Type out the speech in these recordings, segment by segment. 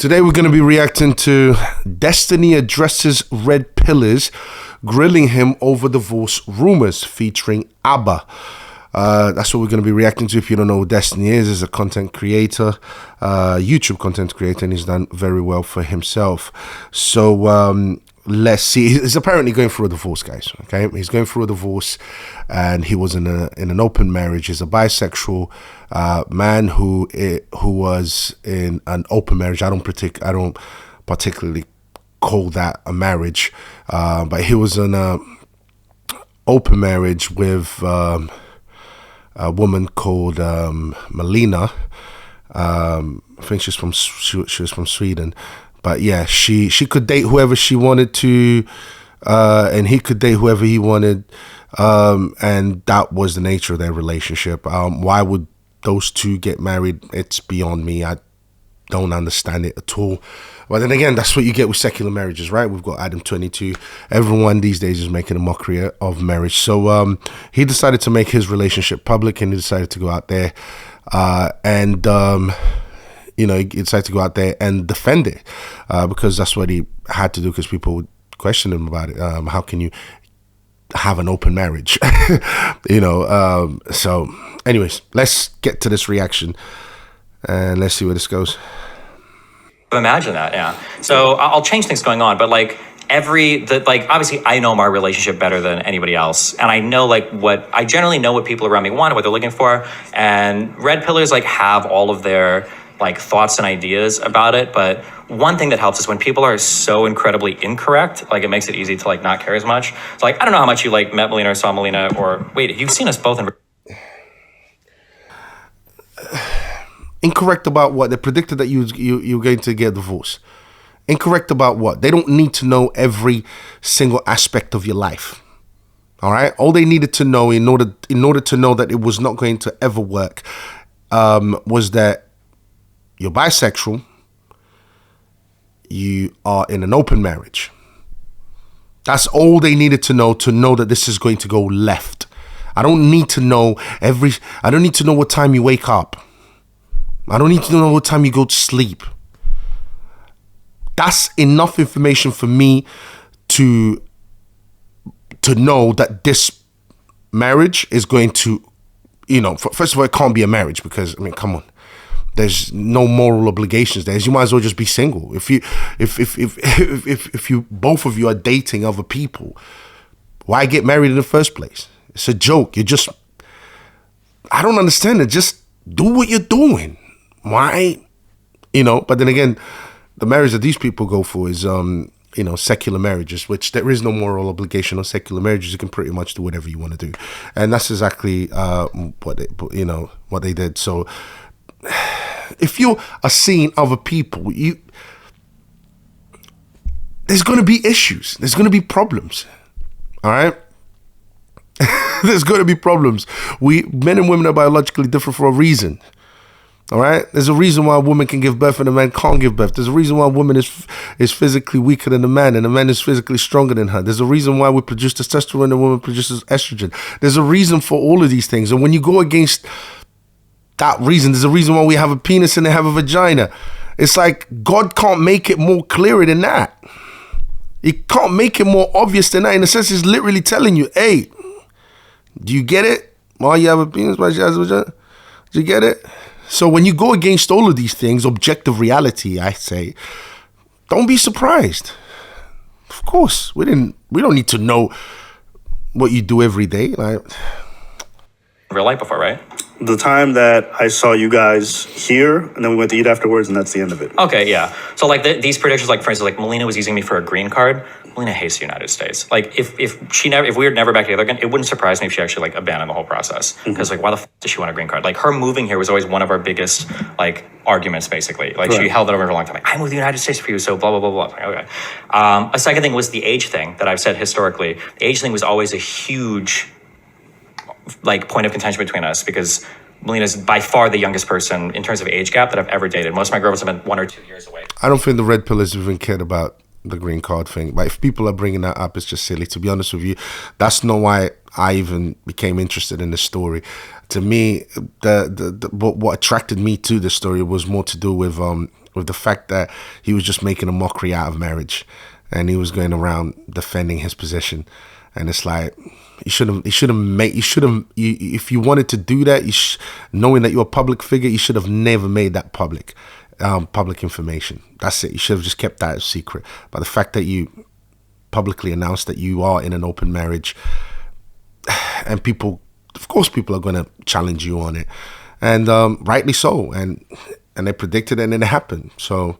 Today we're going to be reacting to Destiny addresses red pillars, grilling him over divorce rumors, featuring ABBA. That's what we're going to be reacting to. If you don't know who Destiny is a content creator, YouTube content creator, and he's done very well for himself. So let's see. He's apparently going through a divorce, guys. Okay, he's going through a divorce, and he was in an open marriage. He's a bisexual man who was in an open marriage. I don't particularly call that a marriage, but he was in a open marriage with a woman called Melina. I think she was from Sweden. But yeah, she could date whoever she wanted to, and he could date whoever he wanted, and that was the nature of their relationship. Why would those two get married? It's beyond me. I don't understand it at all. But then again, that's what you get with secular marriages, right? We've got Adam 22. Everyone these days is making a mockery of marriage. So he decided to make his relationship public, and he decided to go out there he decided to go out there and defend it because that's what he had to do, because people would question him about it. How can you have an open marriage? So anyways, let's get to this reaction and let's see where this goes. Imagine that, yeah. So I'll change things going on, but obviously I know my relationship better than anybody else, and I know I generally know what people around me want, what they're looking for, and red pillars have all of their thoughts and ideas about it. But one thing that helps is when people are so incredibly incorrect, it makes it easy to not care as much. So I don't know how much you met Melina or saw Melina, or wait, you've seen us both in. Incorrect about what? They predicted that you're going to get divorced. Incorrect about what? They don't need to know every single aspect of your life. All right? All they needed to know in order to know that it was not going to ever work was that you're bisexual, you are in an open marriage. That's all they needed to know that this is going to go left. I don't need to know what time you wake up. I don't need to know what time you go to sleep. That's enough information for me to know that this marriage is going to, first of all, it can't be a marriage because, come on. There's no moral obligations there. You might as well just be single. If you both of you are dating other people, why get married in the first place? It's a joke. I don't understand it. Just do what you're doing. Why? But then again, the marriage that these people go for is secular marriages, which there is no moral obligation on secular marriages. You can pretty much do whatever you want to do. And that's exactly what they did. So if you are seeing other people, there's going to be issues. There's going to be problems. All right? There's going to be problems. Men and women are biologically different for a reason. All right? There's a reason why a woman can give birth and a man can't give birth. There's a reason why a woman is physically weaker than a man and a man is physically stronger than her. There's a reason why we produce testosterone and a woman produces estrogen. There's a reason for all of these things. And when you go against that reason, there's a reason why we have a penis and they have a vagina. It's like God can't make it more clearer than that. He can't make it more obvious than that. In a sense, he's literally telling you, hey, do you get it? Why you have a penis, why you have a vagina? Do you get it? So when you go against all of these things, objective reality, I say, don't be surprised. Of course, we don't need to know what you do every day. Real life before, right? The time that I saw you guys here, and then we went to eat afterwards, and that's the end of it. Okay, yeah. So these predictions, for instance, Melina was using me for a green card. Melina hates the United States. If we were never back together again, it wouldn't surprise me if she actually abandoned the whole process. Because why the does she want a green card? Her moving here was always one of our biggest arguments, basically. She held it over for a long time. I moved to the United States for you, so blah blah blah blah. Okay. A second thing was the age thing that I've said historically. The age thing was always a huge point of contention between us, because Melina's by far the youngest person in terms of age gap that I've ever dated. Most of my girlfriends have been 1 or 2 years away. I don't think the red pillars even cared about the green card thing. But if people are bringing that up, it's just silly. To be honest with you, that's not why I even became interested in the story. To me, what attracted me to the story was more to do with with the fact that he was just making a mockery out of marriage, and he was going around defending his position. And it's like, if you wanted to do that, knowing that you're a public figure, you should have never made that public information. That's it. You should have just kept that a secret. But the fact that you publicly announced that you are in an open marriage, and of course people are going to challenge you on it, and rightly so, and they predicted it, and then it happened. So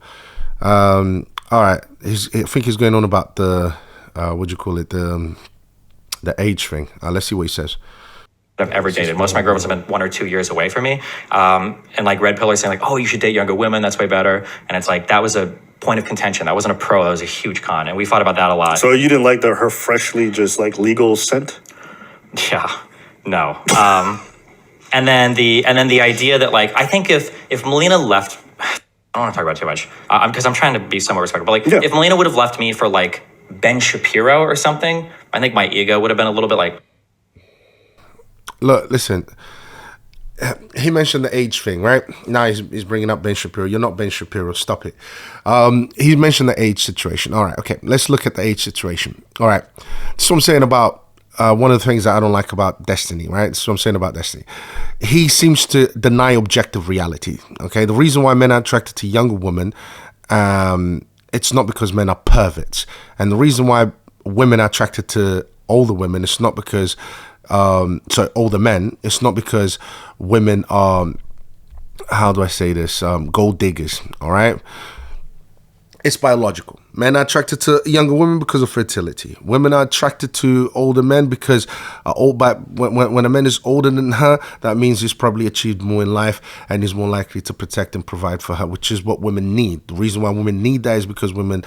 all right, I think he's going on about the the age thing. Let's see what he says. I've ever dated. Most of my girlfriends have been 1 or 2 years away from me. And like red pillers saying like, oh, you should date younger women. That's way better. And it's like, that was a point of contention. That wasn't a pro. That was a huge con. And we fought about that a lot. So you didn't like her freshly just like legal scent? Yeah, no. And then the idea that like, I think if Melina left, I don't want to talk about it too much because I'm trying to be somewhat respectful. But like, if Melina would have left me for like Ben Shapiro or something, I think my ego would have been a little bit like. Look, listen. He mentioned the age thing, right? Now he's bringing up Ben Shapiro. You're not Ben Shapiro. Stop it. He mentioned the age situation. All right, okay. Let's look at the age situation. All right. That's what I'm saying about one of the things that I don't like about Destiny, right? That's what I'm saying about Destiny. He seems to deny objective reality, okay? The reason why men are attracted to younger women, it's not because men are perverts. And the reason why women are attracted to older women, it's not because... older men, it's not because women are, how do I say this, gold diggers, all right? It's biological. Men are attracted to younger women because of fertility. Women are attracted to older men because when a man is older than her, that means he's probably achieved more in life and he's more likely to protect and provide for her, which is what women need. The reason why women need that is because women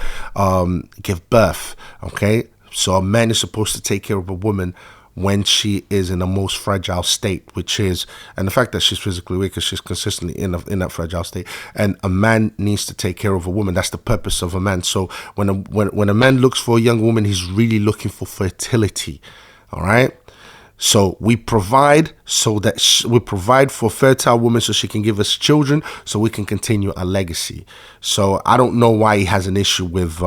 give birth, okay? So a man is supposed to take care of a woman when she is in the most fragile state, which is, and the fact that she's physically weak because she's consistently in that fragile state, and a man needs to take care of a woman. That's the purpose of a man. So when a man looks for a young woman, he's really looking for fertility. All right. So we provide for fertile women so she can give us children, so we can continue a legacy. So I don't know why he has an issue with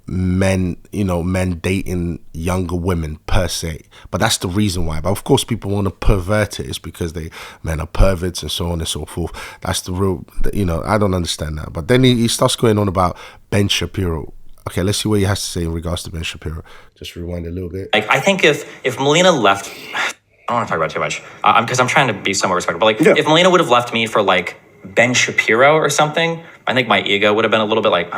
men dating younger women per se, but that's the reason why. But of course people want to pervert it. It's because men are perverts and so on and so forth. That's the real, I don't understand that. But then he starts going on about Ben Shapiro. Okay, let's see what he has to say in regards to Ben Shapiro. Just rewind a little bit. Like, I think if Melina left, I don't want to talk about it too much because I'm trying to be somewhat respectful. But like, if Melina would have left me for like Ben Shapiro or something, I think my ego would have been a little bit like,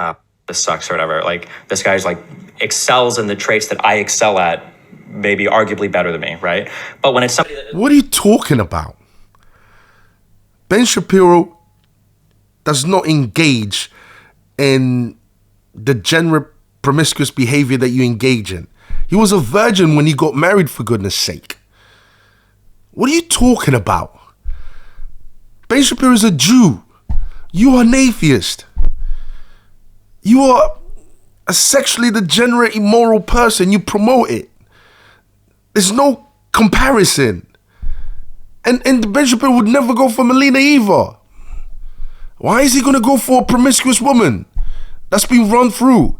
this sucks or whatever. Like, this guy's like excels in the traits that I excel at, maybe arguably better than me, right? But when it's somebody that... What are you talking about? Ben Shapiro does not engage in the general promiscuous behavior that you engage in. He was a virgin when he got married, for goodness sake. What are you talking about? Ben Shapiro is a Jew. You are an atheist. You are a sexually degenerate, immoral person. You promote it. There's no comparison. And Ben Shapiro would never go for Melina either. Why is he going to go for a promiscuous woman that's been run through?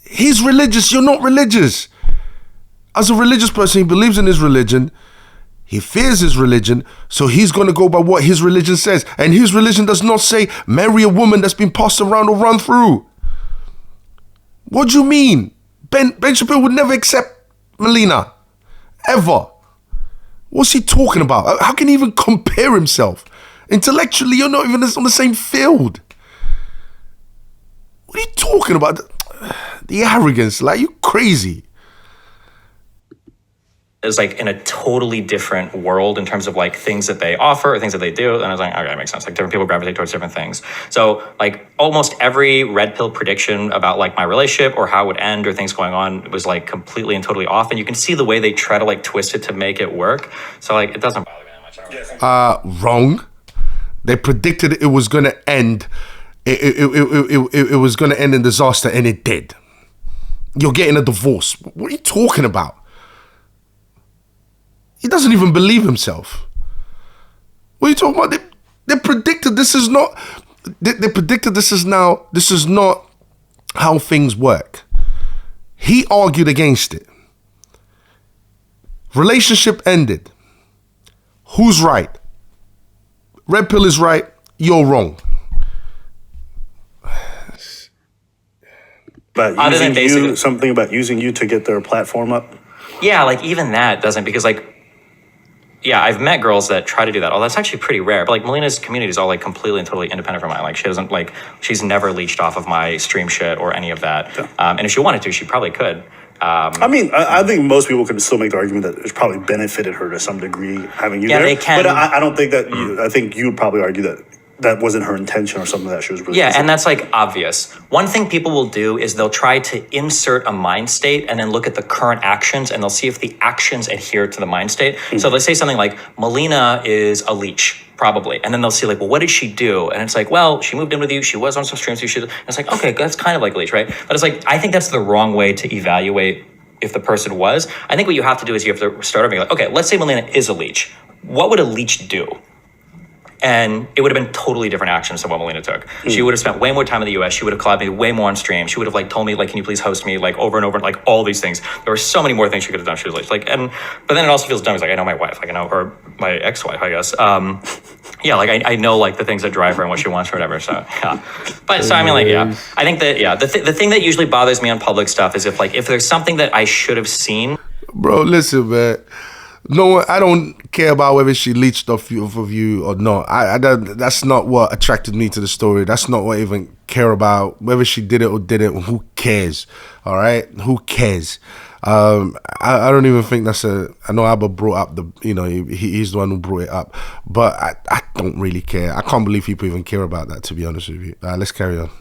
He's religious. You're not religious. As a religious person, he believes in his religion. He fears his religion, so he's going to go by what his religion says. And his religion does not say marry a woman that's been passed around or run through. What do you mean? Ben Shapiro would never accept Melina. Ever. What's he talking about? How can he even compare himself? Intellectually, you're not even on the same field. What are you talking about? The arrogance, like, you crazy. Is like in a totally different world in terms of like things that they offer or things that they do. And I was like, okay, that makes sense. Like different people gravitate towards different things. So like almost every red pill prediction about like my relationship or how it would end or things going on was like completely and totally off. And you can see the way they try to like twist it to make it work. So like it doesn't bother me that much. Wrong. They predicted it was going to end. It was going to end in disaster, and it did. You're getting a divorce. What are you talking about? He doesn't even believe himself. What are you talking about? They predicted this is not. They predicted this is now. This is not how things work. He argued against it. Relationship ended. Who's right? Red pill is right. You're wrong. But using you, something about using you to get their platform up. Yeah, like even that doesn't, because like, yeah, I've met girls that try to do that. Oh, that's actually pretty rare. But like Melina's community is all like completely and totally independent from mine. Like she doesn't like, she's never leached off of my stream shit or any of that. Yeah. And if she wanted to, she probably could. I mean, I think most people can still make the argument that it's probably benefited her to some degree having you there. They can. But I don't think that I think you would probably argue that that wasn't her intention or something that she was really and that's like obvious. One thing people will do is they'll try to insert a mind state and then look at the current actions, and they'll see if the actions adhere to the mind state. So they say something like, Melina is a leech, probably. And then they'll see like, well, what did she do? And it's like, well, she moved in with you. She was on some streams. And it's like, okay, that's kind of like a leech, right? But it's like, I think that's the wrong way to evaluate if the person was. I think what you have to do is you have to start over and be like, okay, let's say Melina is a leech. What would a leech do? And it would have been totally different actions than what Melina took. She would have spent way more time in the US. She would have collabed me way more on stream. She would have like told me like, can you please host me like over and over, like all these things. There were so many more things she could have done. She was like, but then it also feels dumb. It's like, I know my wife, like I know, or my ex-wife, I guess. Yeah, like I know like the things that drive her and what she wants or whatever. So yeah, but so I mean like I think that the thing that usually bothers me on public stuff is if there's something that I should have seen. Bro, listen, man. No, I don't care about whether she leached off of you or not. That's not what attracted me to the story. That's not what I even care about. Whether she did it or didn't, who cares? All right, who cares? I don't even think that's I know Abba brought up he's the one who brought it up, but I don't really care. I can't believe people even care about that, to be honest with you. Let's carry on.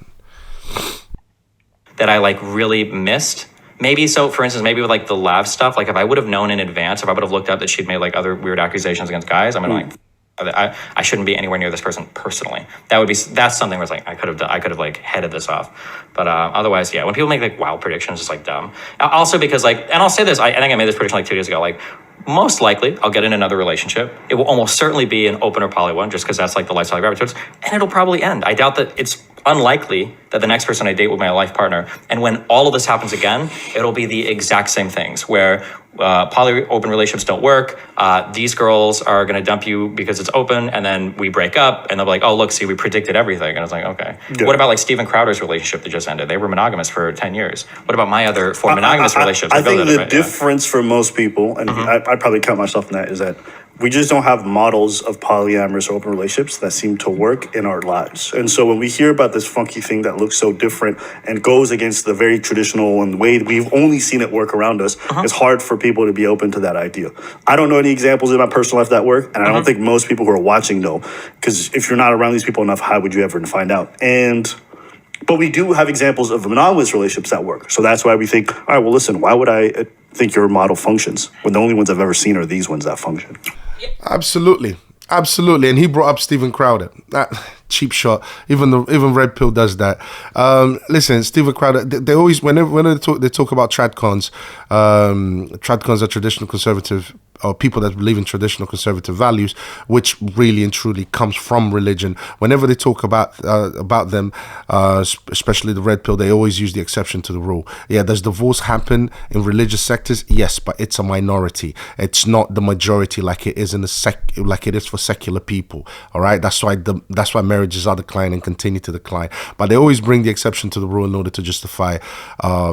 That I like really missed. Maybe so, for instance, maybe with like the Lav stuff, like if I would have known in advance, if I would have looked up that she'd made like other weird accusations against guys, I mean, like, I shouldn't be anywhere near this person personally. That's something where it's like, I could have like headed this off. But otherwise, yeah, when people make like wild predictions, it's like dumb. Also because like, and I'll say this, I think I made this prediction like 2 days ago, like most likely I'll get in another relationship. It will almost certainly be an open or poly one, just because that's like the lifestyle I gravitate towards, and it'll probably end. I doubt that it's unlikely that the next person I date will be my life partner. And when all of this happens again, it'll be the exact same things where poly open relationships don't work. These girls are going to dump you because it's open, and then we break up, and they'll be like, oh, look, see, we predicted everything. And it's like, okay. Yeah. What about like Steven Crowder's relationship that just ended? They were monogamous for 10 years. What about my other 4 monogamous relationships? I think the difference for most people, and I'd probably count myself in that, is that we just don't have models of polyamorous open relationships that seem to work in our lives. And so when we hear about this funky thing that looks so different and goes against the very traditional and the way we've only seen it work around us, it's hard for people to be open to that idea. I don't know any examples in my personal life that work, and I don't think most people who are watching know, because if you're not around these people enough, how would you ever find out? But we do have examples of monogamous relationships that work. So that's why we think, all right, well, listen, why would I think your model functions when the only ones I've ever seen are these ones that function? Absolutely. And he brought up Steven Crowder. Cheap shot. Even Red Pill does that. Listen, Steven Crowder. They always whenever they talk about tradcons. Tradcons are traditional conservative, or people that believe in traditional conservative values, which really and truly comes from religion. Whenever they talk about them, especially the Red Pill, they always use the exception to the rule. Yeah, does divorce happen in religious sectors? Yes, but it's a minority. It's not the majority like it is like it is for secular people. All right, that's why marriages are declining and continue to decline. But they always bring the exception to the rule in order to justify all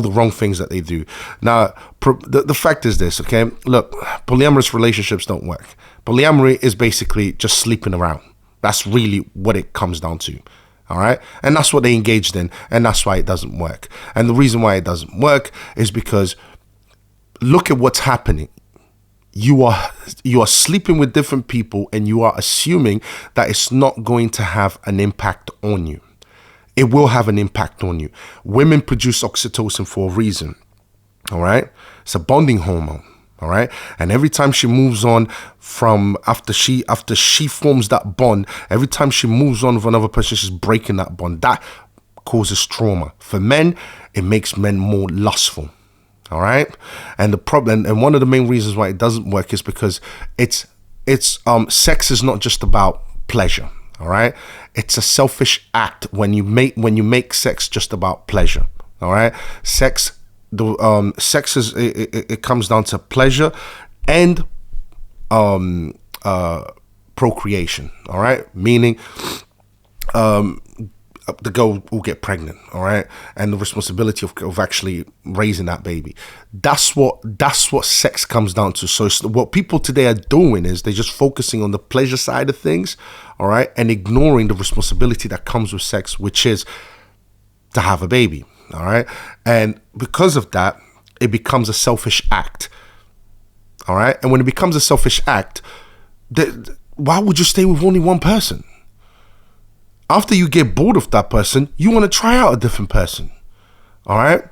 the wrong things that they do. Now, the fact is this, okay? Look, polyamorous relationships don't work. Polyamory is basically just sleeping around. That's really what it comes down to, all right? And that's what they engaged in, and that's why it doesn't work. And the reason why it doesn't work is because look at what's happening. You are sleeping with different people, and you are assuming that it's not going to have an impact on you. It will have an impact on you. Women produce oxytocin for a reason, all right? It's a bonding hormone, all right? And every time she moves on from after she forms that bond, every time she moves on with another person, she's breaking that bond. That causes trauma. For men, it makes men more lustful, all right? And the problem, and one of the main reasons why it doesn't work is because it's it's sex is not just about pleasure. All right, it's a selfish act when you make sex just about pleasure. All right, sex is it comes down to pleasure and procreation. All right, meaning the girl will get pregnant, all right, and the responsibility of actually raising that baby. That's what sex comes down to. So what people today are doing is they're just focusing on the pleasure side of things, all right, and ignoring the responsibility that comes with sex, which is to have a baby, all right. And because of that, it becomes a selfish act, all right. And when it becomes a selfish act, why would you stay with only one person? After you get bored of that person, you want to try out a different person. All right?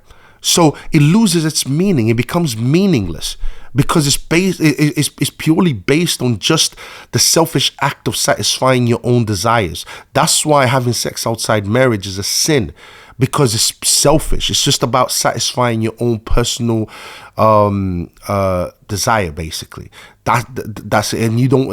So it loses its meaning. It becomes meaningless because it's purely based on just the selfish act of satisfying your own desires. That's why having sex outside marriage is a sin, because it's selfish. It's just about satisfying your own personal desire, basically. That's it. And you don't.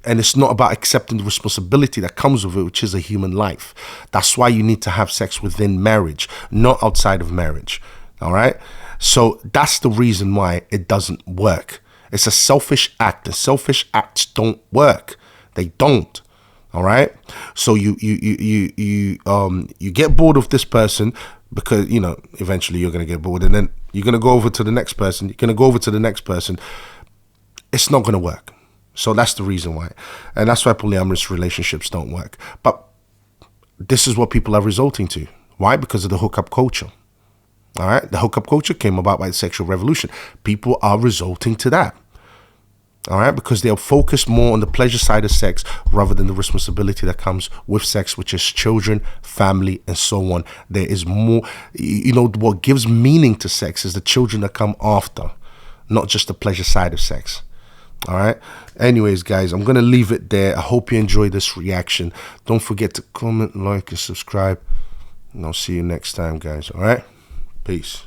And it's not about accepting the responsibility that comes with it, which is a human life. That's why you need to have sex within marriage, not outside of marriage. All right. So that's the reason why it doesn't work. It's a selfish act, and selfish acts don't work. They don't. All right. So you get bored of this person because, you know, eventually you're going to get bored, and then you're going to go over to the next person. You're going to go over to the next person. It's not going to work. So that's the reason why. And that's why polyamorous relationships don't work. But this is what people are resorting to. Why? Because of the hookup culture. All right. The hookup culture came about by the sexual revolution. People are resorting to that. All right, because they are focused more on the pleasure side of sex rather than the responsibility that comes with sex, which is children, family, and so on. There is more, you know, what gives meaning to sex is the children that come after, not just the pleasure side of sex. All right. Anyways, guys, I'm going to leave it there. I hope you enjoyed this reaction. Don't forget to comment, like, and subscribe. And I'll see you next time, guys. All right. Peace.